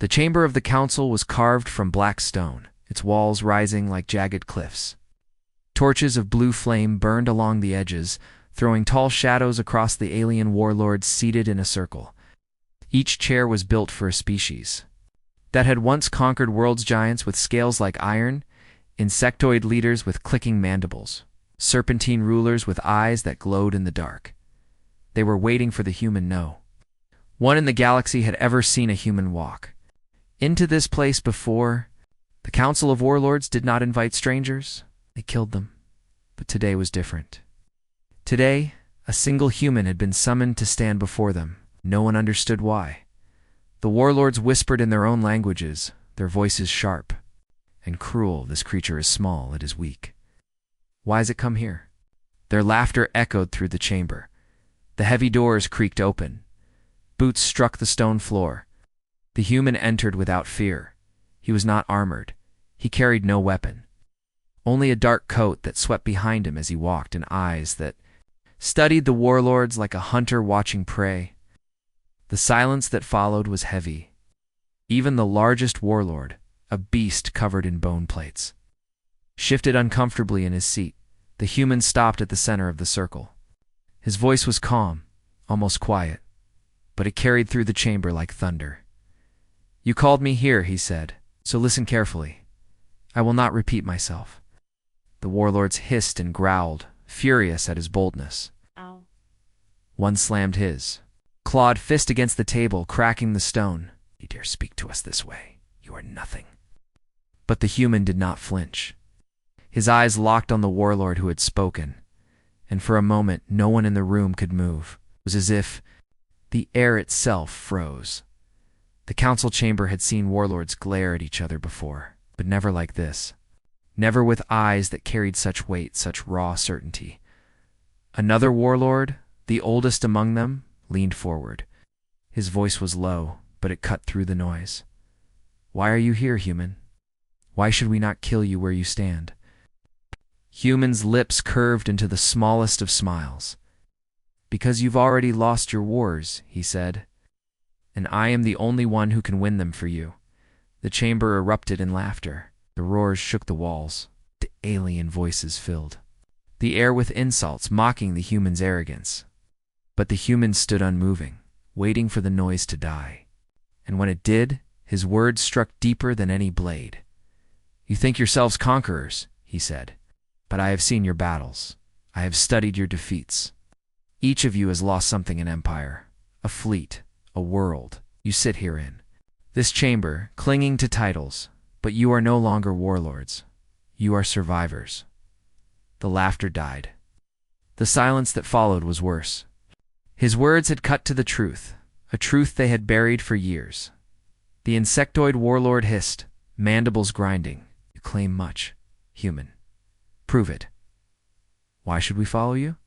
The chamber of the council was carved from black stone, its walls rising like jagged cliffs. Torches of blue flame burned along the edges, throwing tall shadows across the alien warlords seated in a circle. Each chair was built for a species that had once conquered world's giants with scales like iron, insectoid leaders with clicking mandibles, serpentine rulers with eyes that glowed in the dark. They were waiting for the human no one in the galaxy had ever seen a human walk into this place before. The Council of Warlords did not invite strangers. They killed them. But today was different. Today, a single human had been summoned to stand before them. No one understood why. The warlords whispered in their own languages, their voices sharp and cruel. This creature is small, it is weak. Why has it come here? Their laughter echoed through the chamber. The heavy doors creaked open. Boots struck the stone floor. The human entered without fear. He was not armored. He carried no weapon. Only a dark coat that swept behind him as he walked, and eyes that studied the warlords like a hunter watching prey. The silence that followed was heavy. Even the largest warlord, a beast covered in bone plates, shifted uncomfortably in his seat. The human stopped at the center of the circle. His voice was calm, almost quiet, but it carried through the chamber like thunder. "You called me here," he said, "so listen carefully. I will not repeat myself." The warlords hissed and growled, furious at his boldness. Ow. One slammed his clawed fist against the table, cracking the stone. "You dare speak to us this way? You are nothing." But the human did not flinch. His eyes locked on the warlord who had spoken, and for a moment no one in the room could move. It was as if the air itself froze. The council chamber had seen warlords glare at each other before, but never like this. Never with eyes that carried such weight, such raw certainty. Another warlord, the oldest among them, leaned forward. His voice was low, but it cut through the noise. "Why are you here, human? Why should we not kill you where you stand?" Human's lips curved into the smallest of smiles. "Because you've already lost your wars," he said, "and I am the only one who can win them for you." The chamber erupted in laughter. The roars shook the walls. The alien voices filled the air with insults, mocking the human's arrogance. But the human stood unmoving, waiting for the noise to die. And when it did, his words struck deeper than any blade. "You think yourselves conquerors," he said, "but I have seen your battles. I have studied your defeats. Each of you has lost something in empire, a fleet, a world. You sit here in this chamber, clinging to titles, but you are no longer warlords. You are survivors." The laughter died. The silence that followed was worse. His words had cut to the truth, a truth they had buried for years. The insectoid warlord hissed, mandibles grinding. "You claim much, human. Prove it." "Why should we follow you?"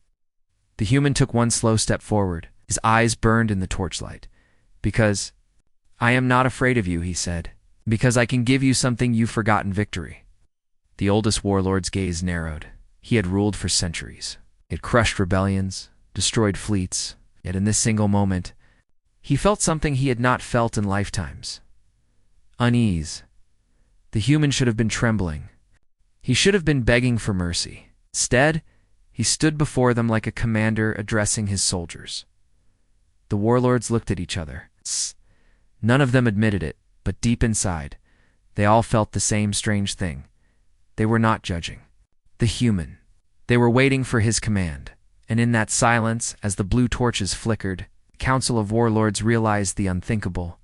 The human took one slow step forward. His eyes burned in the torchlight. "Because I am not afraid of you," he said. "Because I can give you something you've forgotten: victory." The oldest warlord's gaze narrowed. He had ruled for centuries. He had crushed rebellions, destroyed fleets. Yet in this single moment, he felt something he had not felt in lifetimes. Unease. The human should have been trembling. He should have been begging for mercy. Instead, he stood before them like a commander addressing his soldiers. The warlords looked at each other. None of them admitted it, but deep inside, they all felt the same strange thing. They were not judging the human. They were waiting for his command. And in that silence, as the blue torches flickered, the Council of Warlords realized the unthinkable.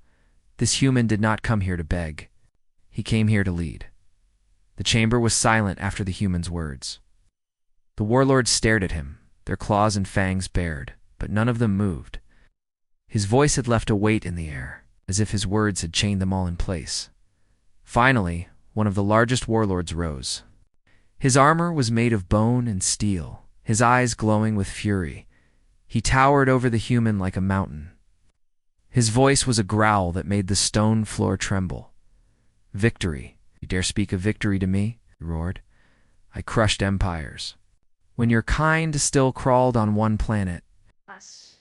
This human did not come here to beg. He came here to lead. The chamber was silent after the human's words. The warlords stared at him, their claws and fangs bared, but none of them moved. His voice had left a weight in the air, as if his words had chained them all in place. Finally, one of the largest warlords rose. His armor was made of bone and steel, his eyes glowing with fury. He towered over the human like a mountain. His voice was a growl that made the stone floor tremble. "Victory. You dare speak of victory to me?" he roared. "I crushed empires. When your kind still crawled on one planet, Us.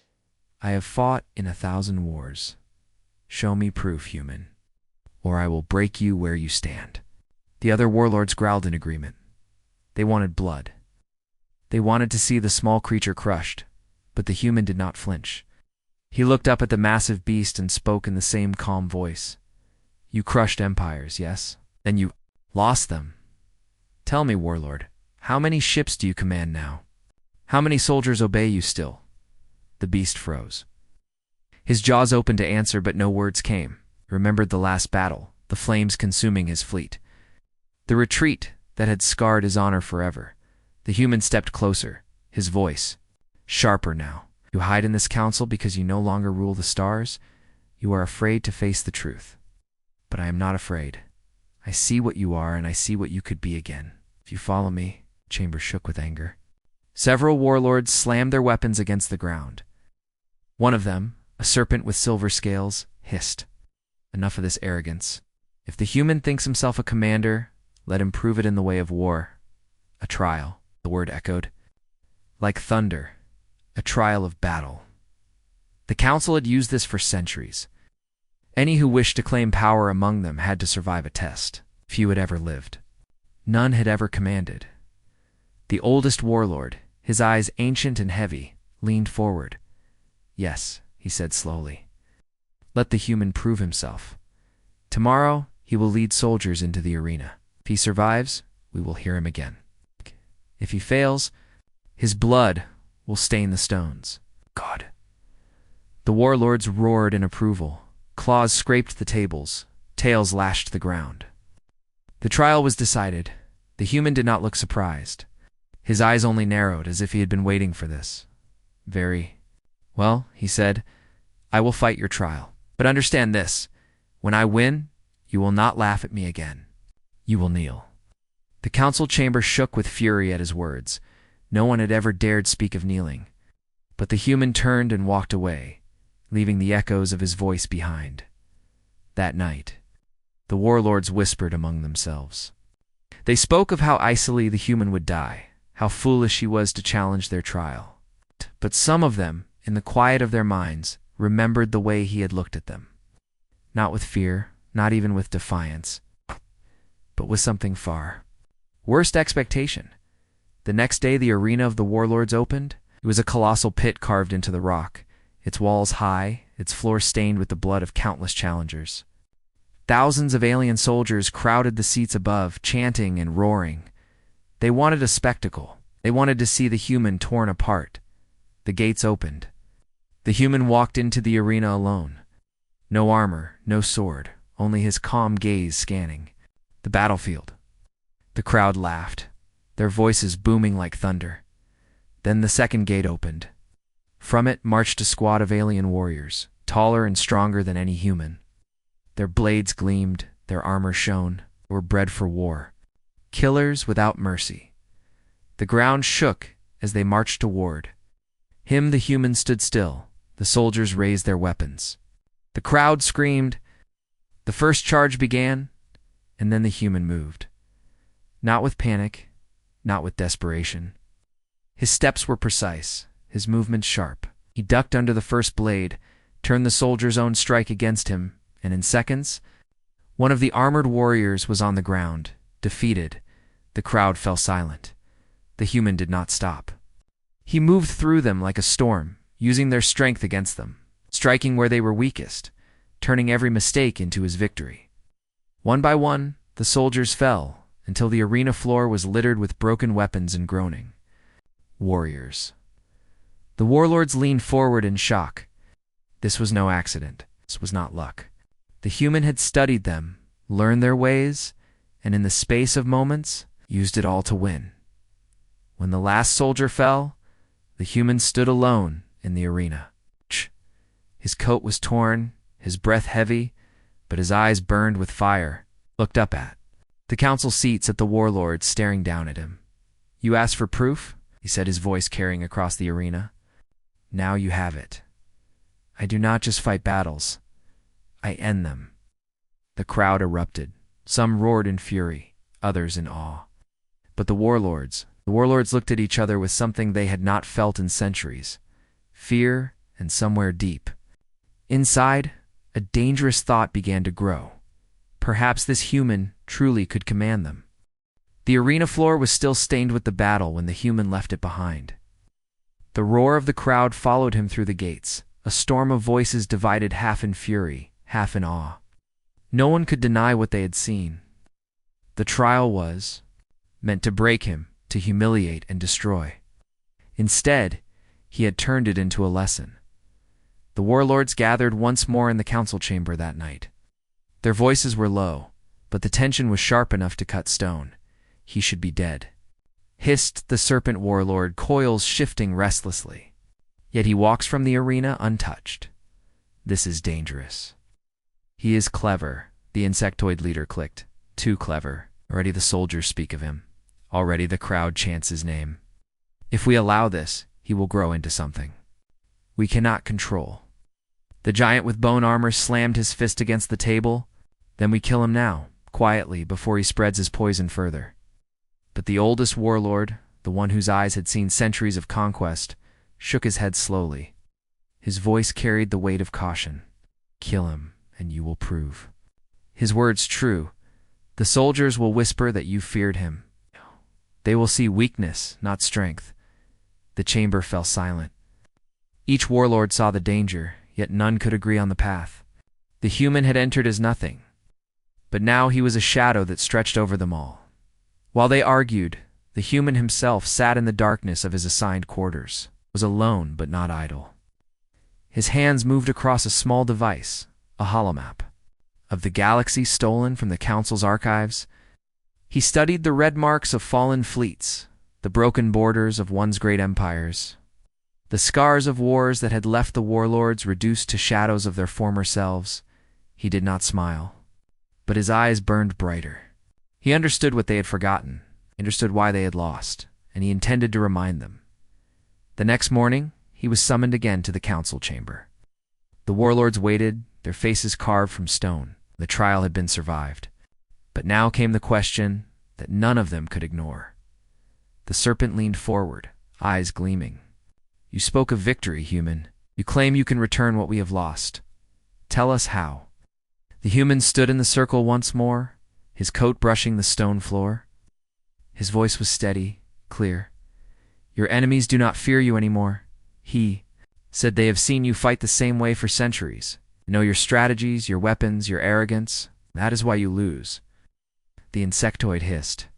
I have fought in 1,000 wars. Show me proof, human." or I will break you where you stand." The other warlords growled in agreement. They wanted blood. They wanted to see the small creature crushed, but the human did not flinch. He looked up at the massive beast and spoke in the same calm voice. "You crushed empires, yes? Then you lost them. Tell me, warlord, how many ships do you command now? How many soldiers obey you still?" The beast froze. His jaws opened to answer, but no words came. He remembered the last battle, the flames consuming his fleet. The retreat that had scarred his honor forever. The human stepped closer, his voice sharper now. "You hide in this council because you no longer rule the stars? You are afraid to face the truth. But I am not afraid. I see what you are, and I see what you could be again. If you follow me," the chamber shook with anger. Several warlords slammed their weapons against the ground. One of them, a serpent with silver scales, hissed, "Enough of this arrogance. If the human thinks himself a commander, let him prove it in the way of war." A trial, the word echoed. Like thunder, a trial of battle. The council had used this for centuries. Any who wished to claim power among them had to survive a test. Few had ever lived. None had ever commanded. The oldest warlord, his eyes ancient and heavy, leaned forward. "Yes," he said slowly. "Let the human prove himself. Tomorrow he will lead soldiers into the arena. If he survives, we will hear him again. If he fails, his blood will stain the stones." God. The warlords roared in approval. Claws scraped the tables. Tails lashed the ground. The trial was decided. The human did not look surprised. His eyes only narrowed, as if he had been waiting for this. "Well," he said, "I will fight your trial. But understand this. When I win, you will not laugh at me again. You will kneel." The council chamber shook with fury at his words. No one had ever dared speak of kneeling. But the human turned and walked away, leaving the echoes of his voice behind. That night, the warlords whispered among themselves. They spoke of how icily the human would die, how foolish he was to challenge their trial. But some of them, in the quiet of their minds, remembered the way he had looked at them. Not with fear, not even with defiance, but with something far. Worst expectation. The next day the arena of the warlords opened. It was a colossal pit carved into the rock, its walls high, its floor stained with the blood of countless challengers. Thousands of alien soldiers crowded the seats above, chanting and roaring. They wanted a spectacle. They wanted to see the human torn apart. The gates opened. The human walked into the arena alone. No armor, no sword, only his calm gaze scanning the battlefield. The crowd laughed, their voices booming like thunder. Then the second gate opened. From it marched a squad of alien warriors, taller and stronger than any human. Their blades gleamed, their armor shone. They were bred for war. Killers without mercy. The ground shook as they marched toward him. The human stood still. The soldiers raised their weapons. The crowd screamed. The first charge began, and then the human moved. Not with panic, not with desperation. His steps were precise, his movements sharp. He ducked under the first blade, turned the soldier's own strike against him, and in seconds, one of the armored warriors was on the ground, defeated. The crowd fell silent. The human did not stop. He moved through them like a storm, using their strength against them, striking where they were weakest, turning every mistake into his victory. One by one, the soldiers fell, until the arena floor was littered with broken weapons and groaning. Warriors. The warlords leaned forward in shock. This was no accident. This was not luck. The human had studied them, learned their ways, and in the space of moments, used it all to win. When the last soldier fell, the human stood alone in the arena. His coat was torn, his breath heavy, but his eyes burned with fire. Looked up at the council seats at the warlords staring down at him. "You asked for proof?" he said, his voice carrying across the arena. "Now you have it. I do not just fight battles. I end them." The crowd erupted. Some roared in fury, others in awe. But the warlords looked at each other with something they had not felt in centuries. Fear, and somewhere deep inside, a dangerous thought began to grow. Perhaps this human truly could command them. The arena floor was still stained with the battle when the human left it behind. The roar of the crowd followed him through the gates, a storm of voices divided half in fury, half in awe. No one could deny what they had seen. The trial was meant to break him, to humiliate and destroy. Instead, he had turned it into a lesson. The warlords gathered once more in the council chamber that night. Their voices were low, but the tension was sharp enough to cut stone. He should be dead. Hissed the serpent warlord, coils shifting restlessly. Yet he walks from the arena untouched. This is dangerous. He is clever, the insectoid leader clicked. Too clever. Already the soldiers speak of him. Already the crowd chants his name. If we allow this, he will grow into something we cannot control. The giant with bone armor slammed his fist against the table. Then we kill him now, quietly, before he spreads his poison further. But the oldest warlord, the one whose eyes had seen centuries of conquest, shook his head slowly. His voice carried the weight of caution. Kill him, and you will prove his words true. The soldiers will whisper that you feared him. They will see weakness, not strength. The chamber fell silent. Each warlord saw the danger, yet none could agree on the path. The human had entered as nothing, but now he was a shadow that stretched over them all. While they argued, the human himself sat in the darkness of his assigned quarters, was alone but not idle. His hands moved across a small device, a holomap, of the galaxy stolen from the Council's archives. He studied the red marks of fallen fleets, the broken borders of once great empires, the scars of wars that had left the warlords reduced to shadows of their former selves. He did not smile, but his eyes burned brighter. He understood what they had forgotten, understood why they had lost, and he intended to remind them. The next morning, he was summoned again to the council chamber. The warlords waited, their faces carved from stone. The trial had been survived. But now came the question that none of them could ignore. The serpent leaned forward, eyes gleaming. You spoke of victory, human. You claim you can return what we have lost. Tell us how. The human stood in the circle once more, his coat brushing the stone floor. His voice was steady, clear. Your enemies do not fear you anymore. He said they have seen you fight the same way for centuries. Know your strategies, your weapons, your arrogance. That is why you lose. The insectoid hissed.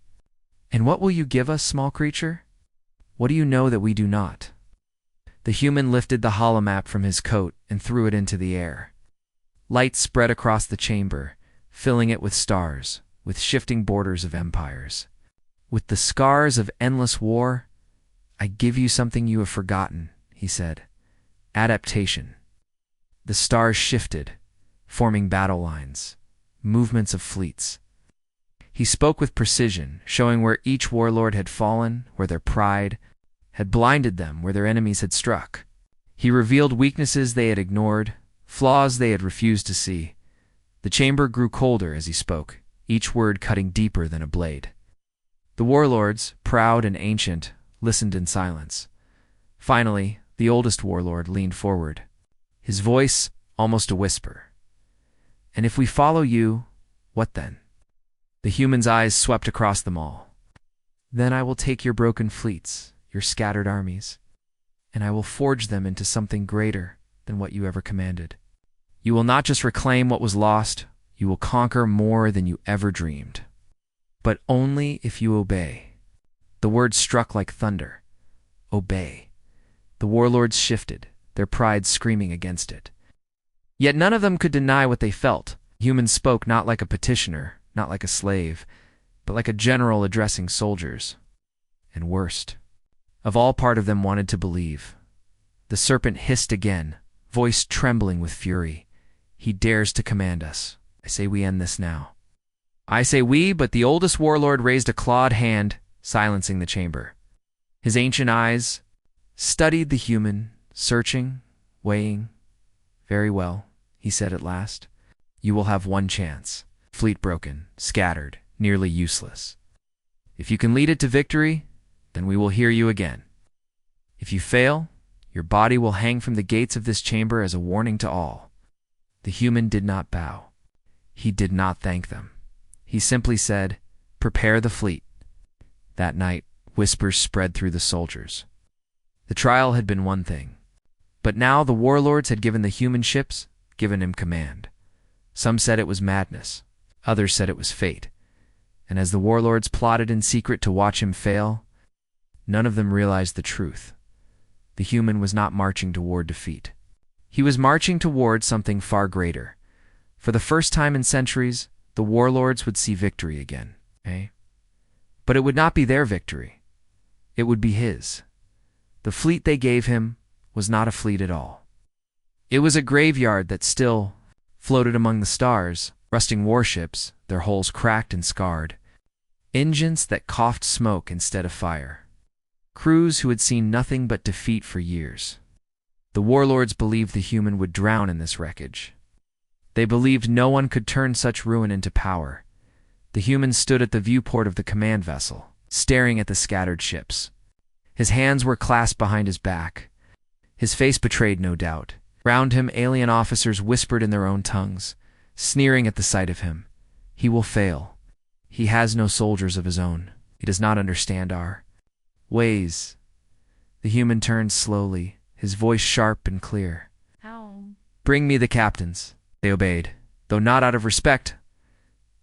And what will you give us, small creature? What do you know that we do not? The human lifted the holomap from his coat and threw it into the air. Light spread across the chamber, filling it with stars, with shifting borders of empires. With the scars of endless war, I give you something you have forgotten, he said. Adaptation. The stars shifted, forming battle lines, movements of fleets. He spoke with precision, showing where each warlord had fallen, where their pride had blinded them, where their enemies had struck. He revealed weaknesses they had ignored, flaws they had refused to see. The chamber grew colder as he spoke, each word cutting deeper than a blade. The warlords, proud and ancient, listened in silence. Finally, the oldest warlord leaned forward, his voice almost a whisper. And if we follow you, what then? The human's eyes swept across them all. Then I will take your broken fleets, your scattered armies, and I will forge them into something greater than what you ever commanded. You will not just reclaim what was lost, you will conquer more than you ever dreamed. But only if you obey. The word struck like thunder. Obey. The warlords shifted, their pride screaming against it. Yet none of them could deny what they felt. Humans spoke not like a petitioner, not like a slave, but like a general addressing soldiers. And worst of all, part of them wanted to believe. The serpent hissed again, voice trembling with fury. He dares to command us. I say we end this now. I say we, but the oldest warlord raised a clawed hand, silencing the chamber. His ancient eyes studied the human, searching, weighing. Very well, he said at last. You will have one chance. Fleet broken, scattered, nearly useless. If you can lead it to victory, then we will hear you again. If you fail, your body will hang from the gates of this chamber as a warning to all. The human did not bow. He did not thank them. He simply said, "Prepare the fleet." That night, whispers spread through the soldiers. The trial had been one thing, but now the warlords had given the human ships, given him command. Some said it was madness, others said it was fate. And as the warlords plotted in secret to watch him fail, none of them realized the truth. The human was not marching toward defeat. He was marching toward something far greater. For the first time in centuries, the warlords would see victory again, eh? But it would not be their victory. It would be his. The fleet they gave him was not a fleet at all. It was a graveyard that still floated among the stars, rusting warships, their hulls cracked and scarred, engines that coughed smoke instead of fire, crews who had seen nothing but defeat for years. The warlords believed the human would drown in this wreckage. They believed no one could turn such ruin into power. The human stood at the viewport of the command vessel, staring at the scattered ships. His hands were clasped behind his back. His face betrayed no doubt. Round him, alien officers whispered in their own tongues, sneering at the sight of him. He will fail. He has no soldiers of his own. He does not understand our ways. The human turned slowly, his voice sharp and clear. How? "Bring me the captains." They obeyed, though not out of respect,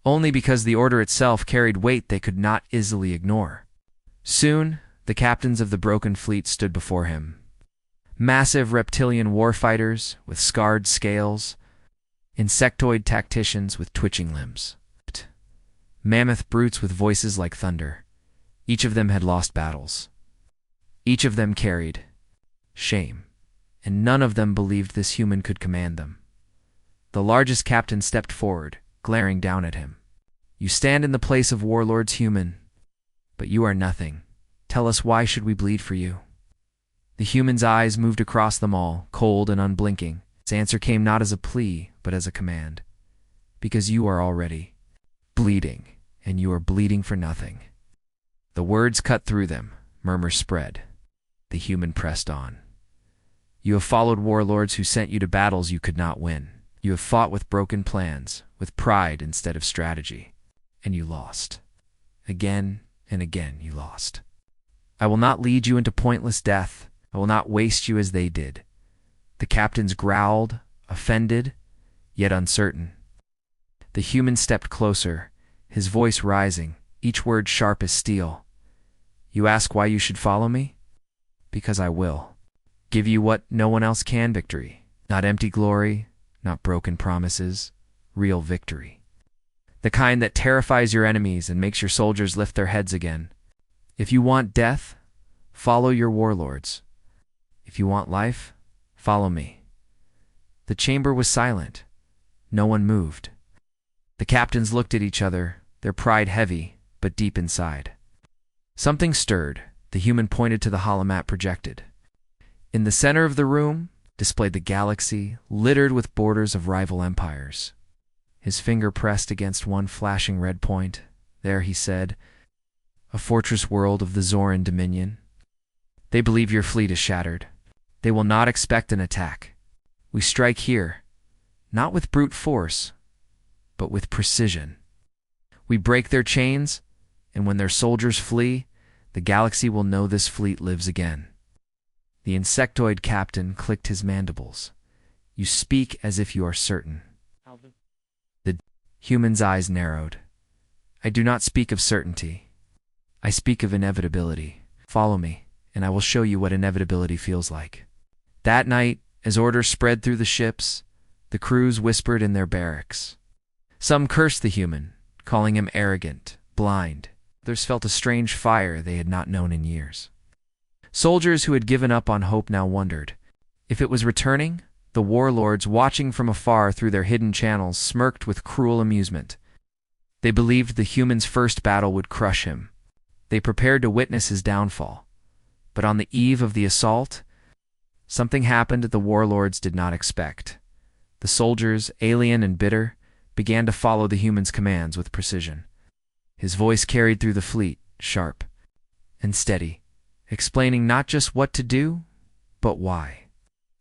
only because the order itself carried weight they could not easily ignore. Soon, the captains of the broken fleet stood before him. Massive reptilian warfighters with scarred scales, insectoid tacticians with twitching limbs, mammoth brutes with voices like thunder. Each of them had lost battles. Each of them carried shame, and none of them believed this human could command them. The largest captain stepped forward, glaring down at him. "You stand in the place of warlords, human, but you are nothing. Tell us, why should we bleed for you?" The human's eyes moved across them all, cold and unblinking. His answer came not as a plea, but as a command. "Because you are already bleeding, and you are bleeding for nothing." The words cut through them. Murmurs spread. The human pressed on. "You have followed warlords who sent you to battles you could not win. You have fought with broken plans, with pride instead of strategy, and you lost. Again and again you lost. I will not lead you into pointless death. I will not waste you as they did." The captains growled, offended, yet uncertain. The human stepped closer, his voice rising, each word sharp as steel. "You ask why you should follow me? Because I will. Give you what no one else can: victory. Not empty glory, not broken promises, real victory. The kind that terrifies your enemies and makes your soldiers lift their heads again. If you want death, follow your warlords. If you want life, follow me." The chamber was silent. No one moved. The captains looked at each other, their pride heavy, but deep inside. Something stirred. The human pointed to the holomat projected. In the center of the room, displayed the galaxy, littered with borders of rival empires. His finger pressed against one flashing red point. There, he said, "A fortress world of the Zoran dominion. They believe your fleet is shattered. They will not expect an attack. We strike here, not with brute force, but with precision. We break their chains, and when their soldiers flee, the galaxy will know this fleet lives again." The insectoid captain clicked his mandibles. "You speak as if you are certain." The human's eyes narrowed. "I do not speak of certainty. I speak of inevitability. Follow me, and I will show you what inevitability feels like." That night, as orders spread through the ships, the crews whispered in their barracks. Some cursed the human, calling him arrogant, blind. Others felt a strange fire they had not known in years. Soldiers who had given up on hope now wondered. If it was returning, the warlords, watching from afar through their hidden channels, smirked with cruel amusement. They believed the human's first battle would crush him. They prepared to witness his downfall. But on the eve of the assault, something happened the warlords did not expect. The soldiers, alien and bitter, began to follow the human's commands with precision. His voice carried through the fleet, sharp and steady, explaining not just what to do, but why.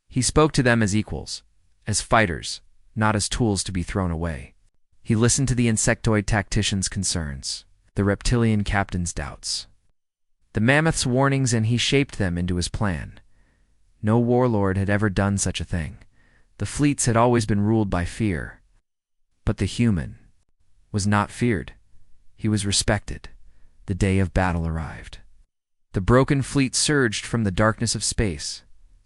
He spoke to them as equals, as fighters, not as tools to be thrown away. He listened to the insectoid tactician's concerns, the reptilian captain's doubts, the mammoth's warnings, and he shaped them into his plan. No warlord had ever done such a thing. The fleets had always been ruled by fear. But the human was not feared. He was respected. The day of battle arrived. The broken fleet surged from the darkness of space,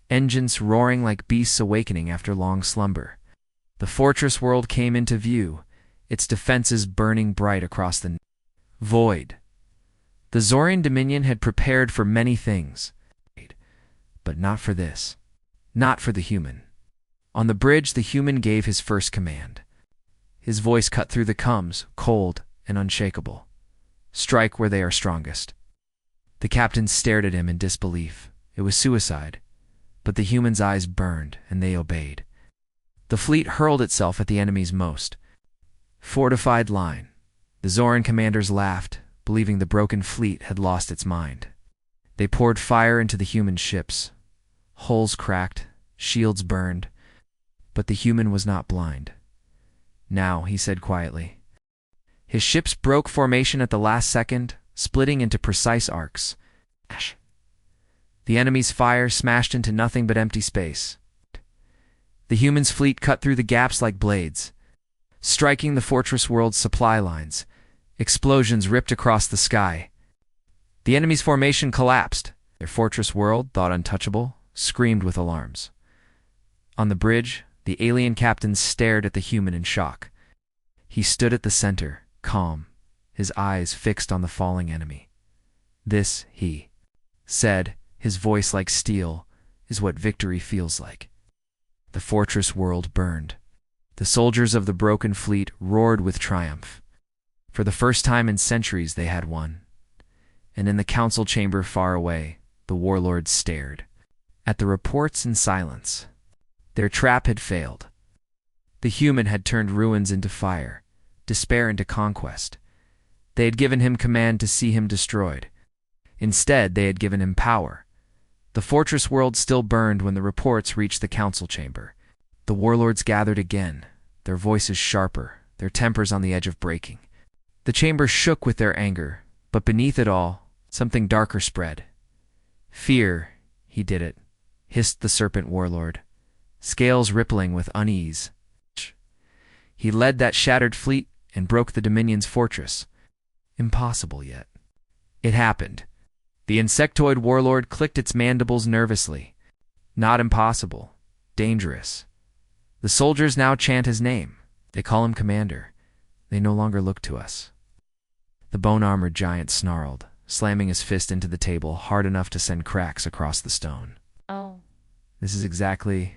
engines roaring like beasts awakening after long slumber. The fortress world came into view, its defenses burning bright across the void. The Zorian Dominion had prepared for many things, but not for this. Not for the human. On the bridge, the human gave his first command. His voice cut through the combs, cold and unshakable. Strike where they are strongest. The captain stared at him in disbelief. It was suicide. But the human's eyes burned, and they obeyed. The fleet hurled itself at the enemy's most fortified line. The Zoran commanders laughed, believing the broken fleet had lost its mind. They poured fire into the human ships. Hulls cracked, shields burned, but the human was not blind. Now, he said quietly. His ships broke formation at the last second, splitting into precise arcs. The enemy's fire smashed into nothing but empty space. The human's fleet cut through the gaps like blades, striking the fortress world's supply lines. Explosions ripped across the sky. The enemy's formation collapsed. Their fortress world, thought untouchable, screamed with alarms. On the bridge, the alien captain stared at the human in shock. He stood at the center, calm, his eyes fixed on the falling enemy. This, he said, his voice like steel, is what victory feels like. The fortress world burned. The soldiers of the broken fleet roared with triumph. For the first time in centuries they had won. And in the council chamber far away, the warlords stared at the reports in silence. Their trap had failed. The human had turned ruins into fire, despair into conquest. They had given him command to see him destroyed. Instead, they had given him power. The fortress world still burned when the reports reached the council chamber. The warlords gathered again, their voices sharper, their tempers on the edge of breaking. The chamber shook with their anger, but beneath it all, something darker spread. Fear, he did it, hissed the serpent warlord, scales rippling with unease. He led that shattered fleet and broke the Dominion's fortress. Impossible yet. It happened. The insectoid warlord clicked its mandibles nervously. Not impossible. Dangerous. The soldiers now chant his name. They call him commander. They no longer look to us. The bone-armored giant snarled, slamming his fist into the table hard enough to send cracks across the stone. Oh. This is exactly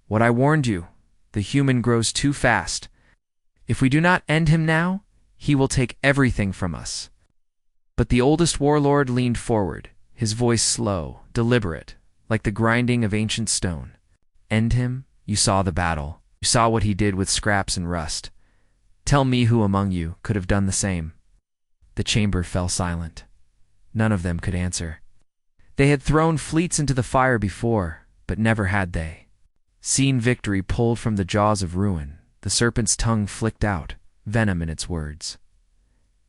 what I warned you. The human grows too fast. If we do not end him now, he will take everything from us. But the oldest warlord leaned forward, his voice slow, deliberate, like the grinding of ancient stone. End him? You saw the battle. You saw what he did with scraps and rust. Tell me who among you could have done the same. The chamber fell silent. None of them could answer. They had thrown fleets into the fire before, but never had they seen victory pulled from the jaws of ruin. The serpent's tongue flicked out, venom in its words.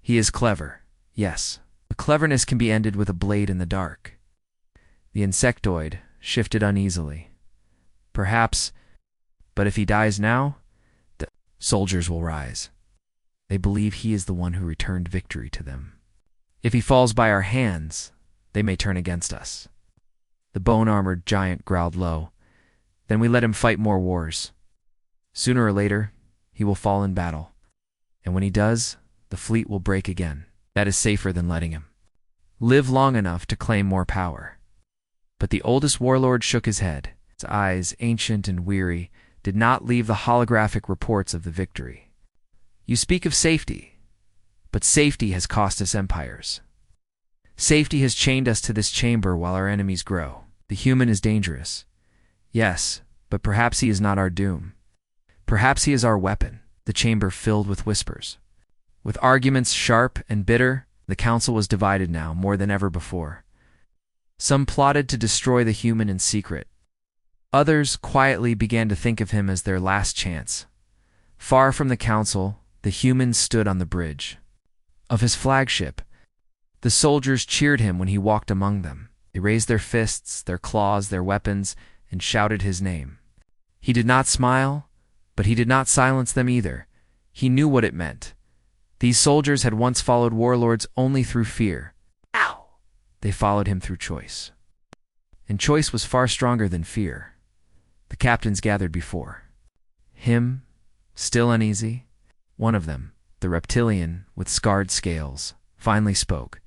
He is clever, yes, but cleverness can be ended with a blade in the dark. The insectoid shifted uneasily. Perhaps, but if he dies now, the soldiers will rise. They believe he is the one who returned victory to them. If he falls by our hands, they may turn against us. The bone-armored giant growled low. Then we let him fight more wars. Sooner or later, he will fall in battle. And when he does, the fleet will break again. That is safer than letting him live long enough to claim more power. But the oldest warlord shook his head. His eyes, ancient and weary, did not leave the holographic reports of the victory. You speak of safety, but safety has cost us empires. Safety has chained us to this chamber while our enemies grow. The human is dangerous. Yes, but perhaps he is not our doom. Perhaps he is our weapon. The chamber filled with whispers. With arguments sharp and bitter, the council was divided now more than ever before. Some plotted to destroy the human in secret. Others quietly began to think of him as their last chance. Far from the council, The humans stood on the bridge of his flagship. The soldiers cheered him when he walked among them. They raised their fists, their claws, their weapons, and shouted his name. He did not smile, but he did not silence them either. He knew what it meant. These soldiers had once followed warlords only through fear. Ow! They followed him through choice. And choice was far stronger than fear. The captains gathered before him, still uneasy. One of them, the reptilian with scarred scales, finally spoke.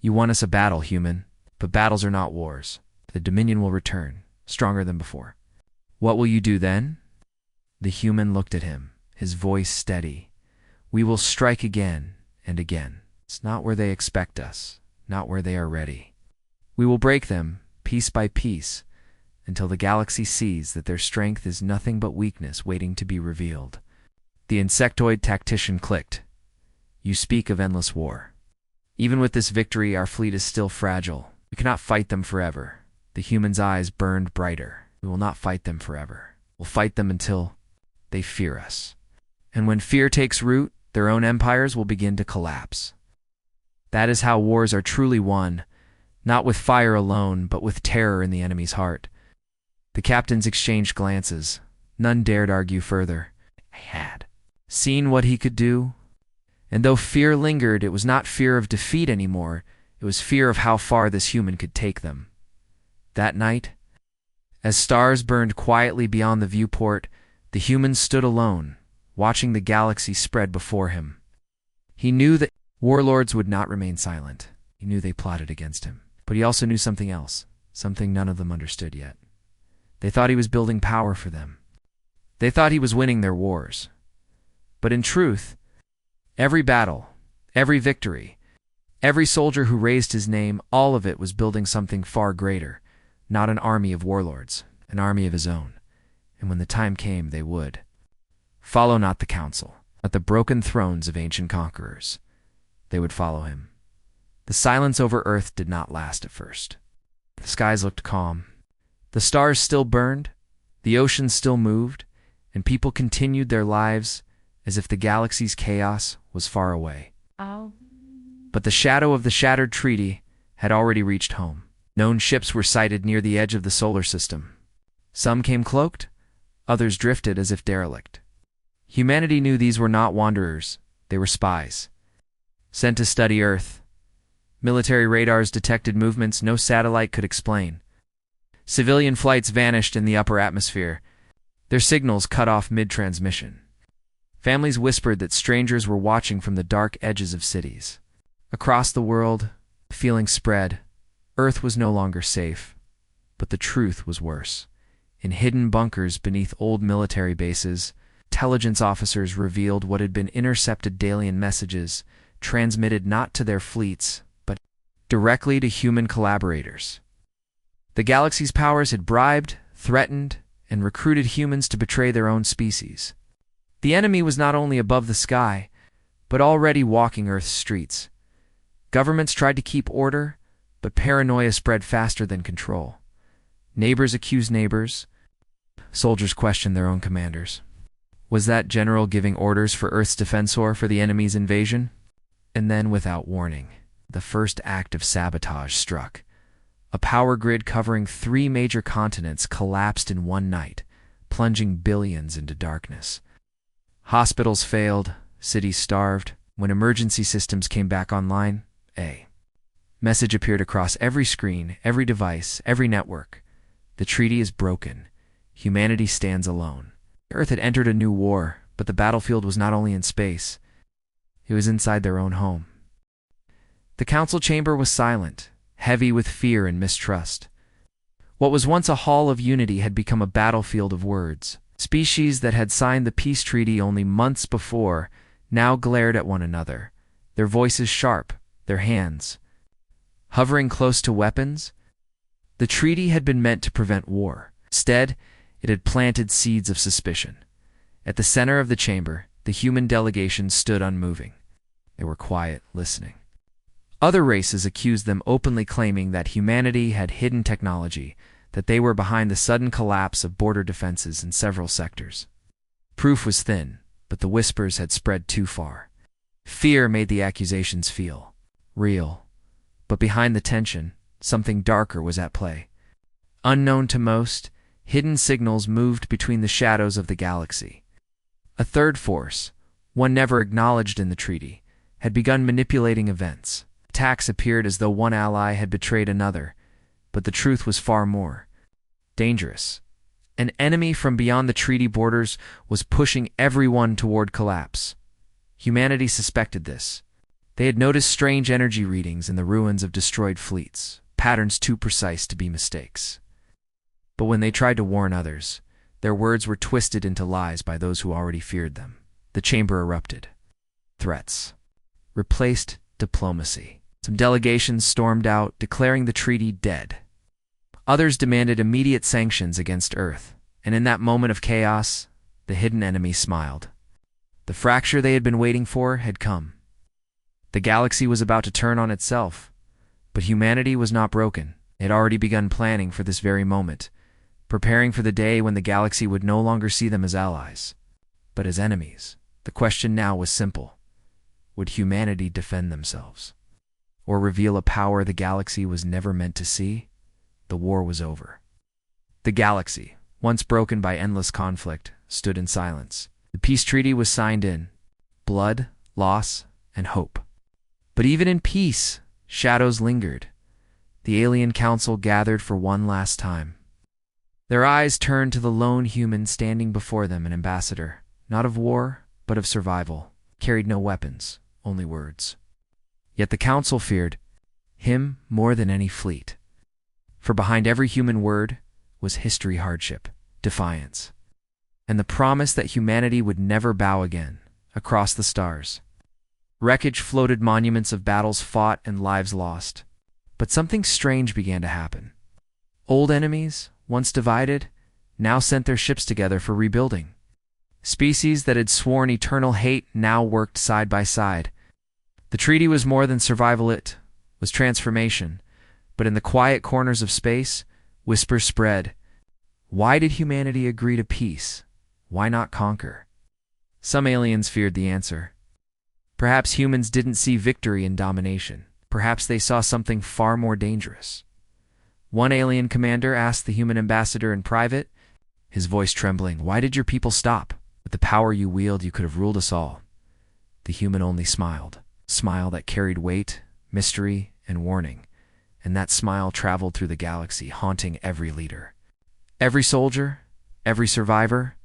You won us a battle, human, but battles are not wars. The Dominion will return, stronger than before. What will you do then? The human looked at him, his voice steady. We will strike again and again. It's not where they expect us, not where they are ready. We will break them, piece by piece, until the galaxy sees that their strength is nothing but weakness waiting to be revealed. The insectoid tactician clicked. You speak of endless war. Even with this victory, our fleet is still fragile. We cannot fight them forever. The human's eyes burned brighter. We will not fight them forever. We'll fight them until they fear us. And when fear takes root, their own empires will begin to collapse. That is how wars are truly won, not with fire alone, but with terror in the enemy's heart. The captains exchanged glances. None dared argue further. I had seen what he could do. And though fear lingered, it was not fear of defeat anymore. It was fear of how far this human could take them. That night, as stars burned quietly beyond the viewport, the human stood alone, watching the galaxy spread before him. He knew that warlords would not remain silent. He knew they plotted against him. But he also knew something else, something none of them understood yet. They thought he was building power for them. They thought he was winning their wars. But in truth, every battle, every victory, every soldier who raised his name, all of it was building something far greater, not an army of warlords, an army of his own. And when the time came, they would follow not the council, but the broken thrones of ancient conquerors. They would follow him. The silence over Earth did not last at first. The skies looked calm. The stars still burned, the oceans still moved, and people continued their lives as if the galaxy's chaos was far away. But the shadow of the shattered treaty had already reached home. Known ships were sighted near the edge of the solar system. Some came cloaked, others drifted as if derelict. Humanity knew these were not wanderers, they were spies, sent to study Earth. Military radars detected movements no satellite could explain. Civilian flights vanished in the upper atmosphere, their signals cut off mid-transmission. Families whispered that strangers were watching from the dark edges of cities. Across the world, the feeling spread. Earth was no longer safe, but the truth was worse. In hidden bunkers beneath old military bases, intelligence officers revealed what had been intercepted Dalian messages, transmitted not to their fleets, but directly to human collaborators. The galaxy's powers had bribed, threatened, and recruited humans to betray their own species. The enemy was not only above the sky, but already walking Earth's streets. Governments tried to keep order, but paranoia spread faster than control. Neighbors accused neighbors. Soldiers questioned their own commanders. Was that general giving orders for Earth's defensor for the enemy's invasion? And then, without warning, the first act of sabotage struck. A power grid covering 3 major continents collapsed in one night, plunging billions into darkness. Hospitals failed, cities starved. When emergency systems came back online, a message appeared across every screen, every device, every network. The treaty is broken. Humanity stands alone. Earth had entered a new war, but the battlefield was not only in space. It was inside their own home. The council chamber was silent, heavy with fear and mistrust. What was once a hall of unity had become a battlefield of words. Species that had signed the peace treaty only months before now glared at one another, their voices sharp, their hands hovering close to weapons. The treaty had been meant to prevent war. Instead, it had planted seeds of suspicion. At the center of the chamber, the human delegation stood unmoving. They were quiet, listening. Other races accused them, openly claiming that humanity had hidden technology, that they were behind the sudden collapse of border defenses in several sectors. Proof was thin, but the whispers had spread too far. Fear made the accusations feel real, but behind the tension, something darker was at play. Unknown to most, hidden signals moved between the shadows of the galaxy. A third force, one never acknowledged in the treaty, had begun manipulating events. Attacks appeared as though one ally had betrayed another, but the truth was far more dangerous. An enemy from beyond the treaty borders was pushing everyone toward collapse. Humanity suspected this. They had noticed strange energy readings in the ruins of destroyed fleets, patterns too precise to be mistakes. But when they tried to warn others, their words were twisted into lies by those who already feared them. The chamber erupted. Threats replaced diplomacy. Some delegations stormed out, declaring the treaty dead. Others demanded immediate sanctions against Earth, and in that moment of chaos, the hidden enemy smiled. The fracture they had been waiting for had come. The galaxy was about to turn on itself, but humanity was not broken. It had already begun planning for this very moment, preparing for the day when the galaxy would no longer see them as allies, but as enemies. The question now was simple. Would humanity defend themselves, or reveal a power the galaxy was never meant to see? The war was over. The galaxy, once broken by endless conflict, stood in silence. The peace treaty was signed in. Blood, loss, and hope. But even in peace, shadows lingered. The alien council gathered for one last time. Their eyes turned to the lone human standing before them, an ambassador, not of war, but of survival, carried no weapons, only words. Yet the council feared him more than any fleet. For behind every human word was history, hardship, defiance, and the promise that humanity would never bow again. Across the stars, wreckage floated, monuments of battles fought and lives lost. But something strange began to happen. Old enemies, once divided, now sent their ships together for rebuilding. Species that had sworn eternal hate now worked side by side. The treaty was more than survival, it was transformation. But in the quiet corners of space, whispers spread. Why did humanity agree to peace? Why not conquer? Some aliens feared the answer. Perhaps humans didn't see victory in domination. Perhaps they saw something far more dangerous. One alien commander asked the human ambassador in private, his voice trembling, "Why did your people stop? With the power you wield, you could have ruled us all." The human only smiled, a smile that carried weight, mystery, and warning. And that smile traveled through the galaxy, haunting every leader, every soldier, every survivor.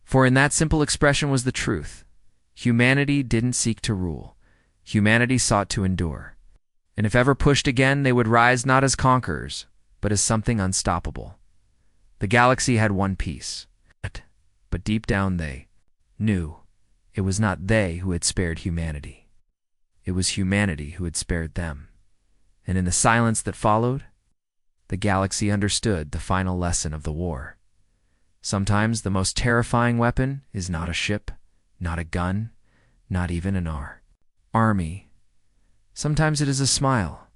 For in that simple expression was the truth. Humanity didn't seek to rule. Humanity sought to endure. And if ever pushed again, they would rise not as conquerors, but as something unstoppable. The galaxy had one piece, but deep down they knew it was not they who had spared humanity. It was humanity who had spared them. And in the silence that followed, the galaxy understood the final lesson of the war. Sometimes the most terrifying weapon is not a ship, not a gun, not even an army. Sometimes it is a smile,